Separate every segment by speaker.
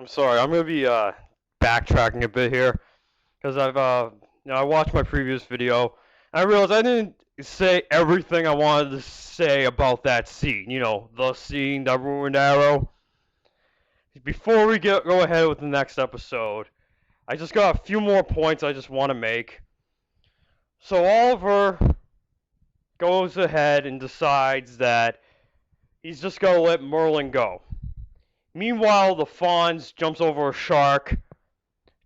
Speaker 1: I'm sorry. I'm gonna be backtracking a bit here because I watched my previous video. And I realized I didn't say everything I wanted to say about that scene. The scene that ruined Arrow. Before we go ahead with the next episode, I just got a few more points I just want to make. So Oliver goes ahead and decides that he's just gonna let Merlin go. Meanwhile, the Fonz jumps over a shark.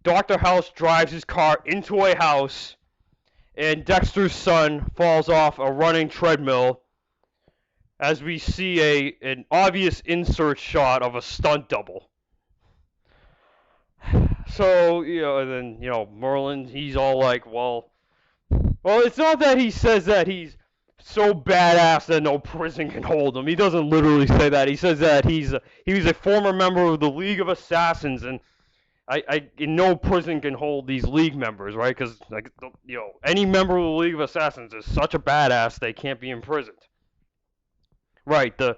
Speaker 1: Dr. House drives his car into a house, and Dexter's son falls off a running treadmill as we see an obvious insert shot of a stunt double. So, and then, Merlin, he's all like, well, it's not that he says that he's so badass that no prison can hold him. He doesn't literally say that. He says that he was a former member of the League of Assassins, and in no prison can hold these League members, right? Because any member of the League of Assassins is such a badass they can't be imprisoned. Right, the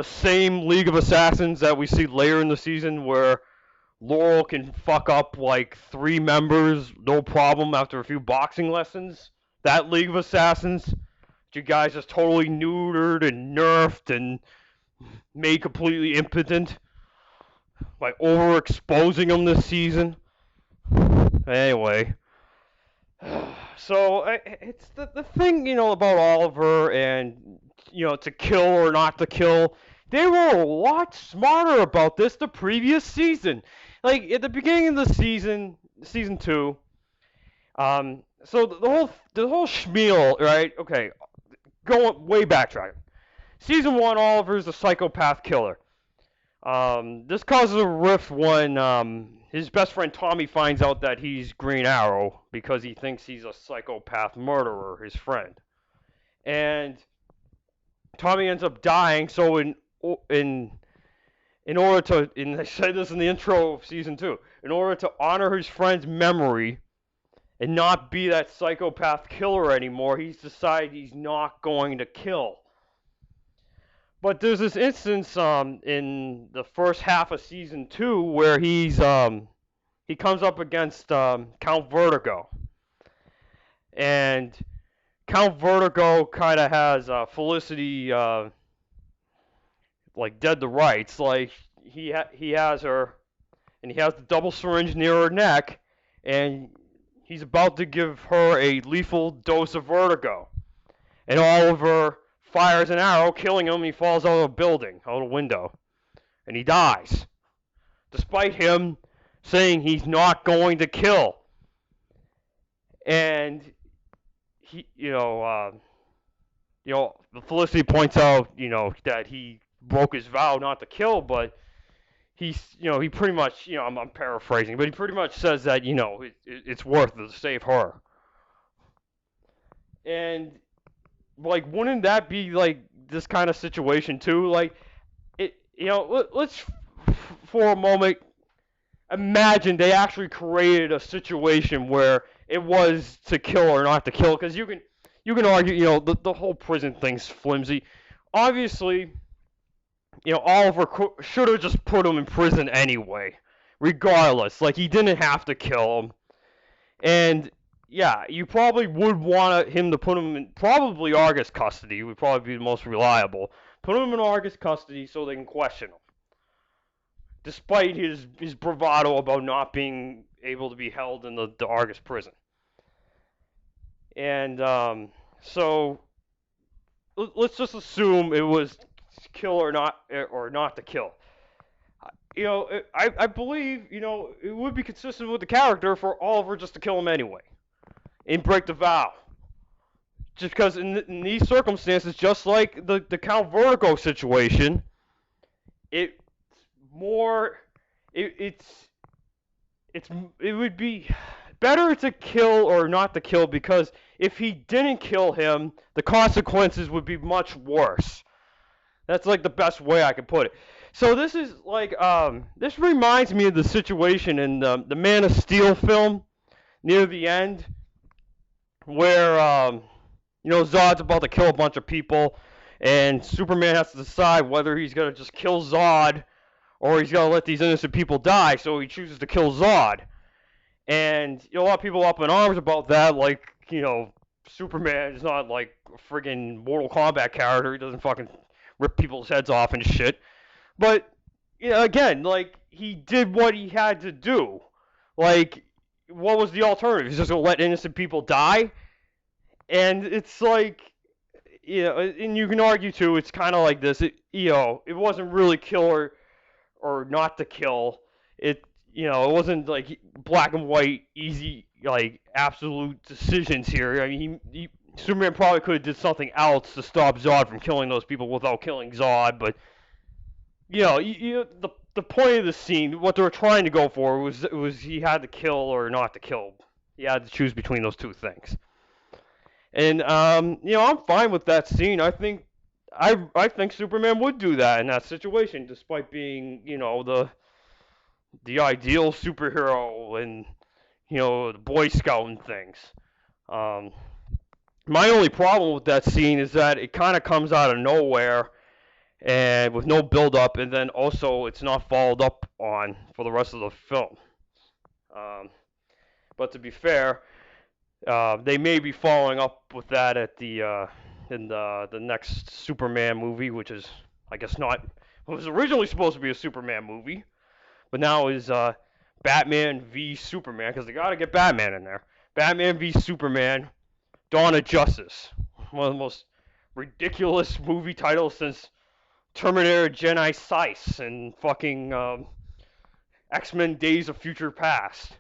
Speaker 1: same League of Assassins that we see later in the season where Laurel can fuck up like 3 members no problem after a few boxing lessons. That League of Assassins, you guys just totally neutered and nerfed and made completely impotent by overexposing them this season. Anyway, so it's the thing, about Oliver and, to kill or not to kill. They were a lot smarter about this the previous season. Like, at the beginning of the season 2, so the whole schmeal, right? Okay, going way backtracking. Season 1, Oliver's a psychopath killer. This causes a rift when his best friend Tommy finds out that he's Green Arrow because he thinks he's a psychopath murderer, his friend. And Tommy ends up dying, so in order to, and I say this in the intro of season 2, in order to honor his friend's memory and not be that psychopath killer anymore, he's decided he's not going to kill. But there's this instance in the first half of season 2 where he comes up against Count Vertigo, and Count Vertigo kind of has Felicity like dead to rights. Like he has her, and he has the double syringe near her neck, and he's about to give her a lethal dose of vertigo, and Oliver fires an arrow, killing him. He falls out of a building, out a window, and he dies, despite him saying he's not going to kill. And he, Felicity points out, that he broke his vow not to kill, but he pretty much, I'm paraphrasing, but he pretty much says that, it's worth it to save her. And like, wouldn't that be like this kind of situation too? Like, let's for a moment imagine they actually created a situation where it was to kill or not to kill, because you can argue, the whole prison thing's flimsy. Obviously, Oliver should have just put him in prison anyway, regardless. Like, he didn't have to kill him. And yeah, you probably would want him to put him in probably Argus custody. Would probably be the most reliable. Put him in Argus custody so they can question him, despite his bravado about not being able to be held in the Argus prison. And so let's just assume it was kill or not to kill. I believe, it would be consistent with the character for Oliver just to kill him anyway and break the vow. Just because in these circumstances, just like the Count Vertigo situation, it would be better to kill or not to kill, because if he didn't kill him, the consequences would be much worse. That's like the best way I could put it. So this is like, this reminds me of the situation in the Man of Steel film near the end, where Zod's about to kill a bunch of people, and Superman has to decide whether he's gonna just kill Zod or he's got to let these innocent people die, so he chooses to kill Zod. And a lot of people up in arms about that, like, Superman is not like a friggin' Mortal Kombat character. He doesn't fucking rip people's heads off and shit. But, again, like, he did what he had to do. Like, what was the alternative? He's just going to let innocent people die? And it's like, and you can argue, too, it's kind of like this. It wasn't really kill or not to kill. It wasn't like black and white, easy, like absolute decisions here. I mean, Superman probably could have did something else to stop Zod from killing those people without killing Zod, but the point of the scene, what they were trying to go for was he had to kill or not to kill. He had to choose between those two things. And I'm fine with that scene. I think Superman would do that in that situation, despite being the ideal superhero and the Boy Scout and things. My only problem with that scene is that it kind of comes out of nowhere and with no build up, and then also it's not followed up on for the rest of the film. But to be fair, they may be following up with that at in the next Superman movie, which is, I guess, not. It was originally supposed to be a Superman movie, but now is Batman v Superman, because they got to get Batman in there. Batman v Superman, Dawn of Justice. One of the most ridiculous movie titles since Terminator Genisys and fucking X-Men Days of Future Past.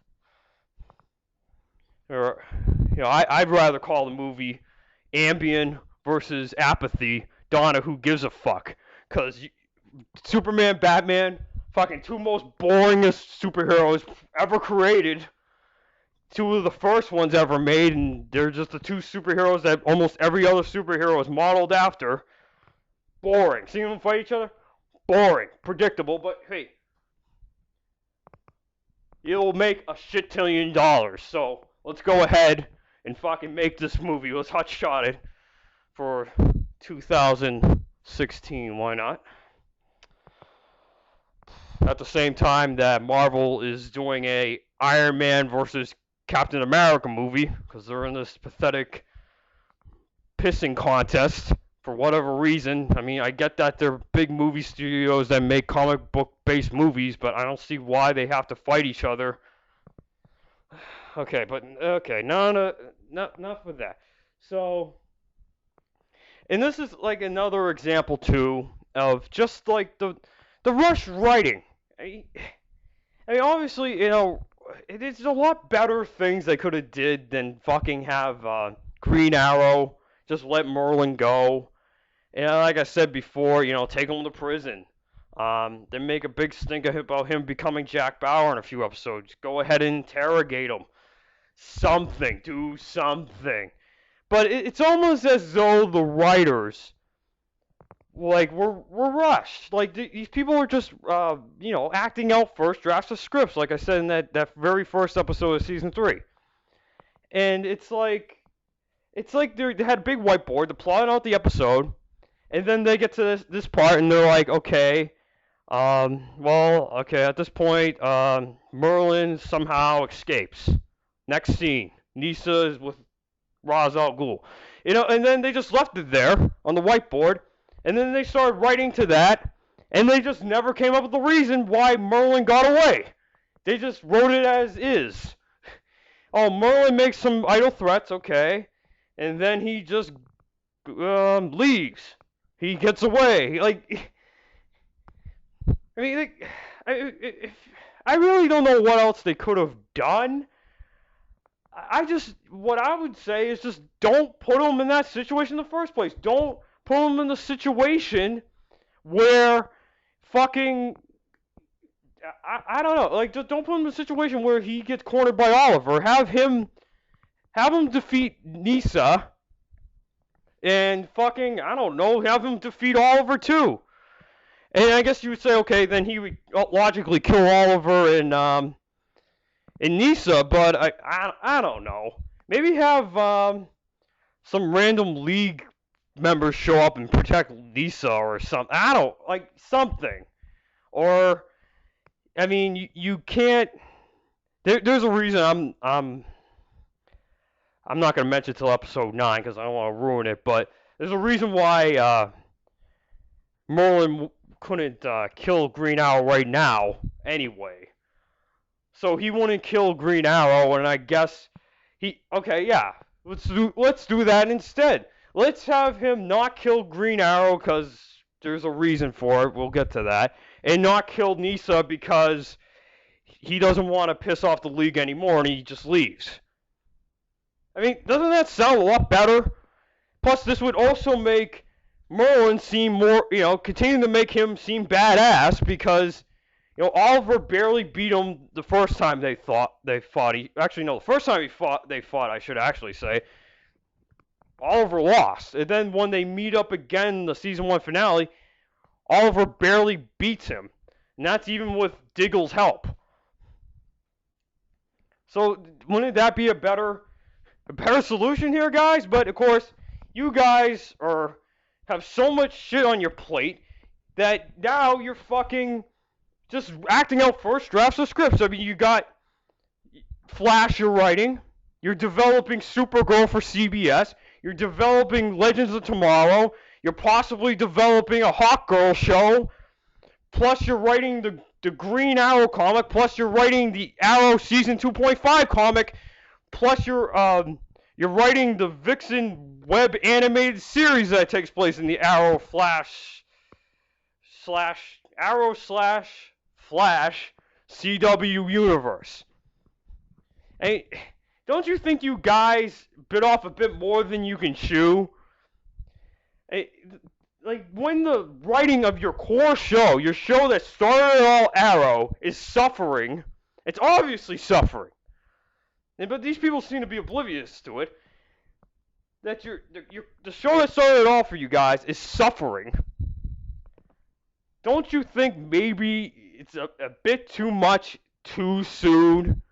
Speaker 1: Or, I'd rather call the movie Ambien versus Apathy, Dawn of Who Gives a Fuck. Because Superman, Batman, fucking two most boringest superheroes ever created. Two of the first ones ever made, and they're just the two superheroes that almost every other superhero is modeled after. Boring. Seeing them fight each other? Boring. Predictable, but hey, it'll make a shit $1 billion. So let's go ahead and fucking make this movie. Let's hotshot it for 2016. Why not? At the same time that Marvel is doing a Iron Man versus Captain America movie, because they're in this pathetic pissing contest for whatever reason. I mean, I get that they're big movie studios that make comic book based movies, but I don't see why they have to fight each other. Okay, no, enough with that. So, and this is like another example too of just like the rushed writing. I mean, obviously, it's a lot better things they could have did than fucking have Green Arrow just let Merlin go. And like I said before, take him to prison. Then make a big stink about him becoming Jack Bauer in a few episodes. Go ahead and interrogate him. Something. Do something. But it's almost as though the writers, like, were rushed. Like, these people are just, acting out first drafts of scripts, like I said in that very first episode of Season 3. And it's like they had a big whiteboard, they're plotting out the episode, and then they get to this part, and they're like, okay, at this point, Merlin somehow escapes. Next scene, Nisa is with Ra's al Ghul. And then they just left it there on the whiteboard, and then they started writing to that, and they just never came up with the reason why Merlin got away. They just wrote it as is. Oh, Merlin makes some idle threats, okay, and then he just leaves. He gets away. Like, I mean, I really don't know what else they could have done. What I would say is just don't put him in that situation in the first place. Don't put him in the situation where fucking, I don't know, like, just don't put him in a situation where he gets cornered by Oliver. Have him defeat Nisa, and fucking, I don't know, have him defeat Oliver too. And I guess you would say, okay, then he would logically kill Oliver and Nisa, but I don't know. Maybe have some random League members show up and protect Nisa or something. I don't, like, something. Or I mean, you can't. There's a reason I'm not gonna mention till episode 9 because I don't want to ruin it. But there's a reason why Merlin couldn't kill Green Arrow right now anyway. So he wouldn't kill Green Arrow, and I guess okay, yeah. Let's do that instead. Let's have him not kill Green Arrow because there's a reason for it. We'll get to that. And not kill Nisa because he doesn't want to piss off the league anymore and he just leaves. I mean, doesn't that sound a lot better? Plus, this would also make Merlin seem more, continue to make him seem badass because, Oliver barely beat him the first time they fought. Actually, no, the first time they fought, I should actually say, Oliver lost. And then when they meet up again in the season 1 finale, Oliver barely beats him. And that's even with Diggle's help. So, wouldn't that be a better solution here, guys? But, of course, you guys have so much shit on your plate that now you're fucking just acting out first drafts of scripts. I mean, you got Flash you're writing. You're developing Supergirl for CBS. You're developing Legends of Tomorrow. You're possibly developing a Hawkgirl show. Plus, you're writing the Green Arrow comic. Plus, you're writing the Arrow Season 2.5 comic. Plus, you're writing the Vixen web animated series that takes place in the Arrow Flash CW universe. Hey, don't you think you guys bit off a bit more than you can chew? Hey, like, when the writing of your core show, your show that started it all, Arrow, is suffering, it's obviously suffering. But these people seem to be oblivious to it. That the show that started it all for you guys is suffering. Don't you think maybe it's a bit too much too soon?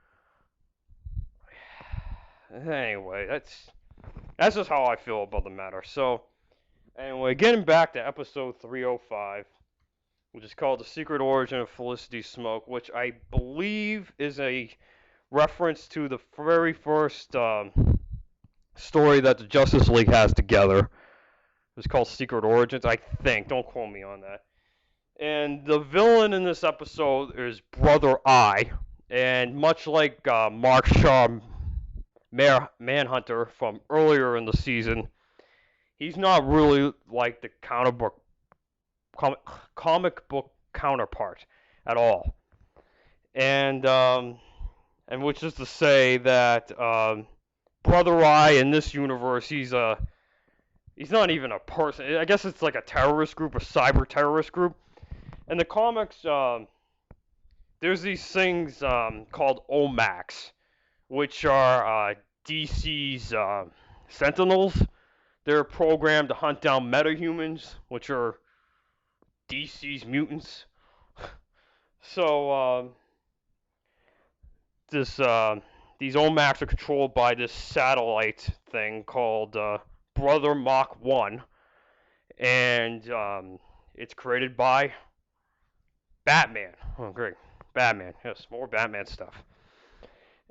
Speaker 1: Anyway, that's just how I feel about the matter. So, anyway, getting back to episode 305, which is called The Secret Origin of Felicity Smoak, which I believe is a reference to the very first story that the Justice League has together. It's called Secret Origins, I think. Don't quote me on that. And the villain in this episode is Brother Eye. And much like Mark Shaw Manhunter from earlier in the season, he's not really like the comic book counterpart at all. And which is to say that Brother Eye in this universe, he's not even a person. I guess it's like a terrorist group, a cyber terrorist group. In the comics, there's these things called OMACs, which are DC's Sentinels. They're programmed to hunt down metahumans, which are DC's mutants. So these OMACs are controlled by this satellite thing called Brother Mach 1, and it's created by Batman. Oh, great. Batman. Yes, more Batman stuff.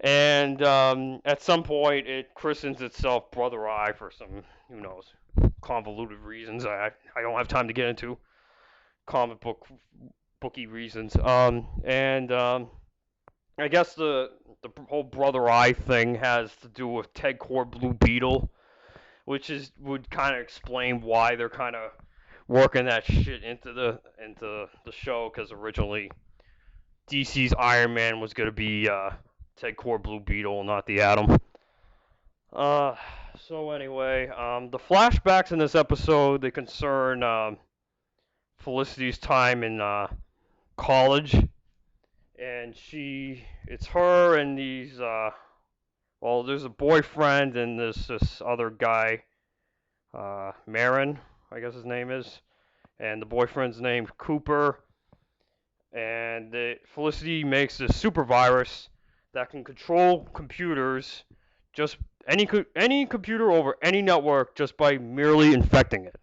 Speaker 1: And at some point, it christens itself Brother Eye for some, who knows, convoluted reasons I don't have time to get into. Comic booky reasons. I guess the whole Brother Eye thing has to do with Ted Core Blue Beetle, which would kind of explain why they're kind of working that shit into the show, because originally DC's Iron Man was going to be Ted Core Blue Beetle, not the Atom. So anyway, the flashbacks in this episode, they concern Felicity's time in college, and it's her and these there's a boyfriend and this other guy, Marin, I guess his name is, and the boyfriend's named Cooper, and Felicity makes this super virus that can control computers, just any computer over any network, just by merely infecting it.